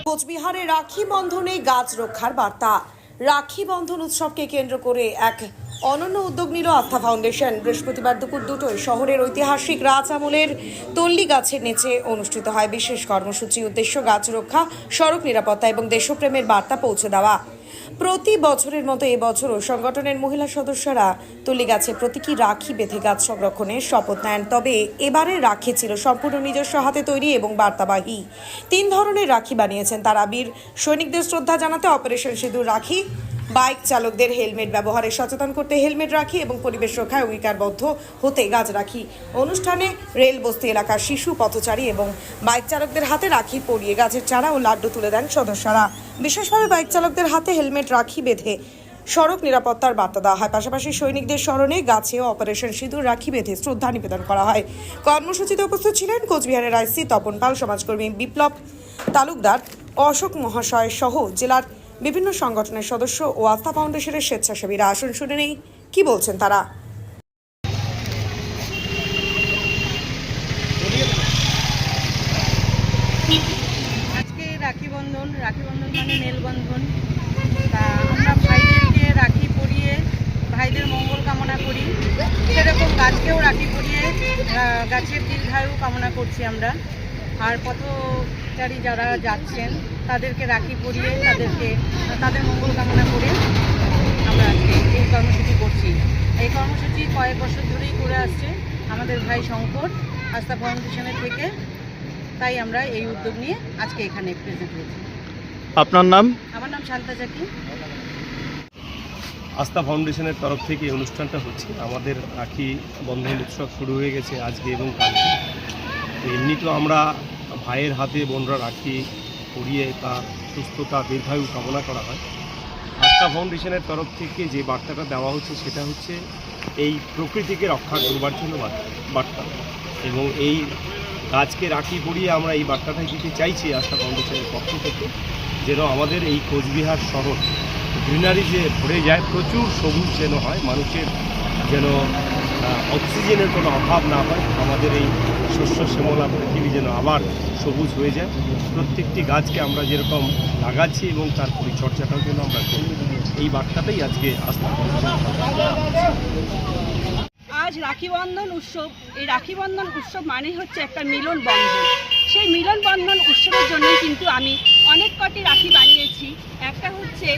কোচবিহারে রাখি বন্ধনে গাছ রক্ষার বার্তা। রাখি বন্ধন উৎসবকে কেন্দ্র করে এক অনন্য উদ্যোগ নিল আস্থা ফাউন্ডেশন। বৃহস্পতিবার দুপুর 2টায় শহরের ঐতিহাসিক রাজ আমলের তল্লি গাছের নিচে অনুষ্ঠিত হয় বিশেষ কর্মসূচি। উদ্দেশ্য গাছ রক্ষা, সড়ক নিরাপত্তা এবং দেশপ্রেমের বার্তা পৌঁছে দেওয়া। প্রতি বছরের মতো এবছরও সংগঠনের মহিলা সদস্যরা তল্লি গাছে প্রতীকী রাখি বেঁধে গাছ সংরক্ষণের শপথ নেন। তবে এবারের রাখি ছিল সম্পূর্ণ নিজস্ব হাতে তৈরি এবং বার্তাবাহী। 3 ধরনের রাখি বানিয়েছেন তারা। বীর সৈনিকদের শ্রদ্ধা জানাতে অপারেশন সিঁদুর রাখি, বাইক চালকদের হেলমেট ব্যবহারে সচেতন করতে হেলমেট রাখি এবং পরিবেশ রক্ষায় অঙ্গীকারবদ্ধ হতে গাছ রাখি। অনুষ্ঠানে রেল বস্তি এলাকার শিশু, পথচারী এবং বাইক চালকদের হাতে রাখি পরিয়ে গাছের চারা ও লাড্ডু তুলে দেন সদস্যরা। বিশেষভাবে বাইক চালকদের হাতে হেলমেট রাখি বেঁধে সড়ক নিরাপত্তার বার্তা দেওয়া হয়। পাশাপাশি সৈনিকদের স্মরণে গাছে অপারেশন সিঁদুর রাখি বেঁধে শ্রদ্ধা নিবেদন করা হয়। কর্মসূচিতে উপস্থিত ছিলেন কোচবিহারের আইসি তপন পাল, সমাজকর্মী বিপ্লব তালুকদার, অশোক মহাশয় সহ জেলার বিভিন্ন সংগঠনের সদস্য ও আস্থা ফাউন্ডেশনের স্বেচ্ছাসেবীরা। আসুন শুনে নেই কি বলছেন তারা। আজকে রাখি বন্ধন মানে মেলবন্ধন। তা আমরা ভাইদেরকে রাখি পরিয়ে ভাইদের মঙ্গল কামনা করি, সেরকম গাছকেও রাখি পরিয়ে গাছের দীর্ঘায়ু কামনা করছি আমরা। আর পথচারী যারা যাচ্ছেন তাদেরকে রাখি পরিয়ে তাদের মঙ্গল কামনা করে আমরা আজকে এই কর্মসূচি করছি। এই কর্মসূচি কয়েক বছর ধরেই করে আসছে আমাদের ভাই শঙ্কর আস্থা ফাউন্ডেশনের থেকে, তাই আমরা এই উদ্যোগ নিয়ে আজকে এখানে প্রেজেন্ট হয়েছি। আপনার নাম? আমার নাম শান্তা চাকি। আস্থা ফাউন্ডেশনের তরফ থেকে এই অনুষ্ঠানটা হচ্ছে। আমাদের রাখি বন্ধন উৎসব শুরু হয়ে গেছে আজকে এবং কালকে। এমনি তো আমরা ভাইয়ের হাতে বোনরা রাখি পরিয়ে তার সুস্থতা, দীর্ঘায়ু কামনা করা হয়। আস্থা ফাউন্ডেশনের তরফ থেকে যে বার্তাটা দেওয়া হচ্ছে সেটা হচ্ছে এই প্রকৃতিকে রক্ষা করবার জন্য বার্তা, এবং এই গাছকে রাখি পরিয়ে আমরা এই বার্তাটাই দিতে চাইছি আস্থা ফাউন্ডেশনের পক্ষ থেকে, যেন আমাদের এই কোচবিহার শহর গ্রিনারি যে ভরে যায়, প্রচুর সবুজ যেন হয়, মানুষের যেন অক্সিজেনের কোনো অভাব না হয়, আমাদের এই শস্য শ্যামলা পৃথিবী যেন আবার সবুজ হয়ে যায়। প্রত্যেকটি গাছকে আমরা যেরকম লাগাচ্ছি এবং তার পরিচর্যাটাও যেন আমরা করি, এই বার্তাটাই আজকে আস্থা ফাউন্ডেশন। আজ রাখি বন্ধন উৎসব। এই রাখি বন্ধন উৎসব মানে হচ্ছে একটা মিলন বন্ধন। সেই মিলন বন্ধন উৎসবের জন্যই কিন্তু আমি অনেক কটি রাখি বানিয়েছি। একটা হচ্ছে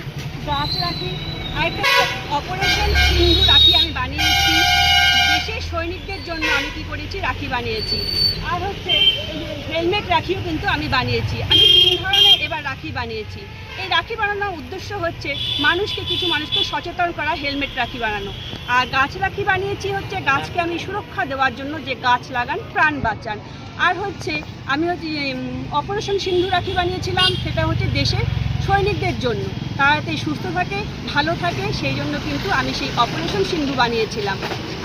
গাছ রাখি, আরেকটা অপারেশন সিঁদুর রাখি আমি বানিয়েছি। দেশের সৈনিকদের জন্য আমি কী করেছি, রাখি বানিয়েছি। আর হচ্ছে হেলমেট রাখিও কিন্তু আমি বানিয়েছি। আমি 3 ধরনের এবার রাখি বানিয়েছি। এই রাখি বানানোর উদ্দেশ্য হচ্ছে কিছু মানুষকে সচেতন করা, হেলমেট রাখি বানানো। আর গাছ রাখি বানিয়েছি হচ্ছে গাছকে আমি সুরক্ষা দেওয়ার জন্য, যে গাছ লাগান প্রাণ বাঁচান। আর হচ্ছে আমি অপারেশন সিঁদুর রাখি বানিয়েছিলাম, সেটা হচ্ছে দেশের সৈনিকদের জন্য, তারা যাতে সুস্থ থাকে, ভালো থাকে, সেই জন্য কিন্তু আমি সেই অপারেশন সিঁদুর বানিয়েছিলাম।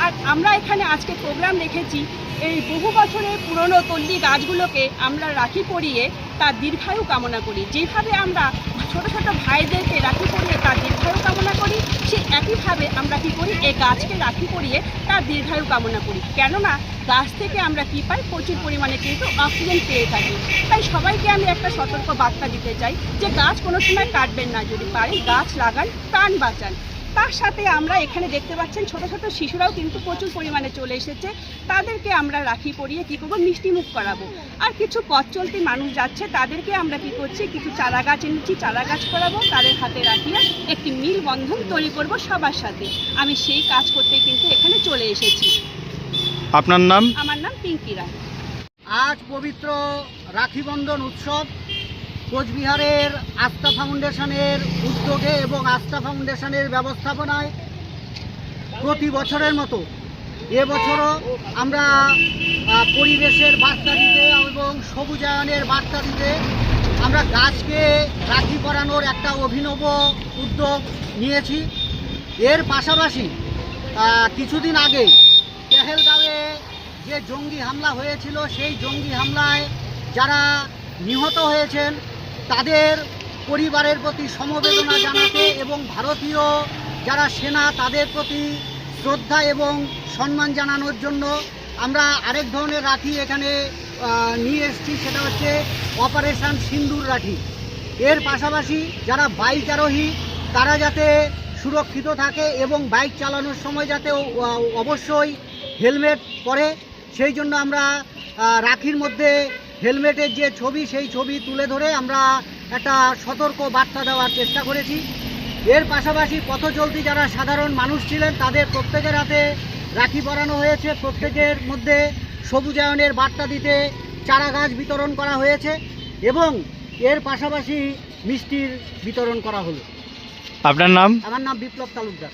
আর আমরা এখানে আজকে প্রোগ্রাম রেখেছি, এই বহু বছরের পুরনো তল্লি গাছগুলোকে আমরা রাখি পরিয়ে তার দীর্ঘায়ু কামনা করি। যেভাবে আমরা ছোট ছোট ভাইদেরকে রাখি পরিয়ে তার দীর্ঘায়ু কামনা করি, সেই একইভাবে আমরা কী করি, এই গাছকে রাখি পরিয়ে তার দীর্ঘায়ু কামনা করি। কেননা গাছ থেকে আমরা কী পাই, প্রচুর পরিমাণে কিন্তু অক্সিজেন পেয়ে থাকি। তাই সবাইকে আমি একটা সতর্ক বার্তা দিতে চাই যে গাছ কোনো সময় কাটবেন না, যদি পারেন গাছ লাগান, প্রাণ বাঁচান। তার সাথে আমরা এখানে দেখতে পাচ্ছেন ছোট ছোট শিশুরাও কিন্তু প্রচুর পরিমাণে চলে এসেছে। তাদেরকে আমরা রাখি পরিয়ে কী করবো, মিষ্টিমুখ করাবো। আর কিছু পথ চলতি মানুষ যাচ্ছে, তাদেরকে আমরা কী করছি, কিছু চারা গাছ এনেছি, চারা গাছ করাবো, তাদের হাতে রাখিয়ে একটি মিল বন্ধন তৈরি করব সবার সাথে। আমি সেই কাজ করতে কিন্তু এখানে চলে এসেছি। আপনার নাম? আমার নাম পিঙ্কি রায়। আজ পবিত্র রাখি বন্ধন উৎসব কোচবিহারের আস্থা ফাউন্ডেশনের উদ্যোগে এবং আস্থা ফাউন্ডেশনের ব্যবস্থাপনায় প্রতি বছরের মতো এবছরও আমরা পরিবেশের বার্তা দিতে এবং সবুজায়নের বার্তা দিতে আমরা গাছকে রাখি পরানোর একটা অভিনব উদ্যোগ নিয়েছি। এর পাশাপাশি কিছুদিন আগে পেহেলগাঁওয়ে যে জঙ্গি হামলা হয়েছিল, সেই জঙ্গি হামলায় যারা নিহত হয়েছেন তাদের পরিবারের প্রতি সমবেদনা জানাতে এবং ভারতীয় যারা সেনা তাদের প্রতি শ্রদ্ধা এবং সম্মান জানানোর জন্য আমরা আরেক ধরনের রাখি এখানে নিয়ে এসেছি, সেটা হচ্ছে অপারেশন সিন্দুর রাখি। এর পাশাপাশি যারা বাইক আরোহী তারা যাতে সুরক্ষিত থাকে এবং বাইক চালানোর সময় যাতে অবশ্যই হেলমেট পরে, সেই জন্য আমরা রাখির মধ্যে হেলমেটের যে ছবি সেই ছবি তুলে ধরে আমরা একটা সতর্ক বার্তা দেওয়ার চেষ্টা করেছি। এর পাশাপাশি পথচলতি যারা সাধারণ মানুষ ছিলেন তাদের প্রত্যেকের হাতে রাখি পরানো হয়েছে, প্রত্যেকের মধ্যে সবুজায়নের বার্তা দিতে চারা গাছ বিতরণ করা হয়েছে এবং এর পাশাপাশি মিষ্টির বিতরণ করা হলো। আপনার নাম? আমার নাম বিপ্লব তালুকদার।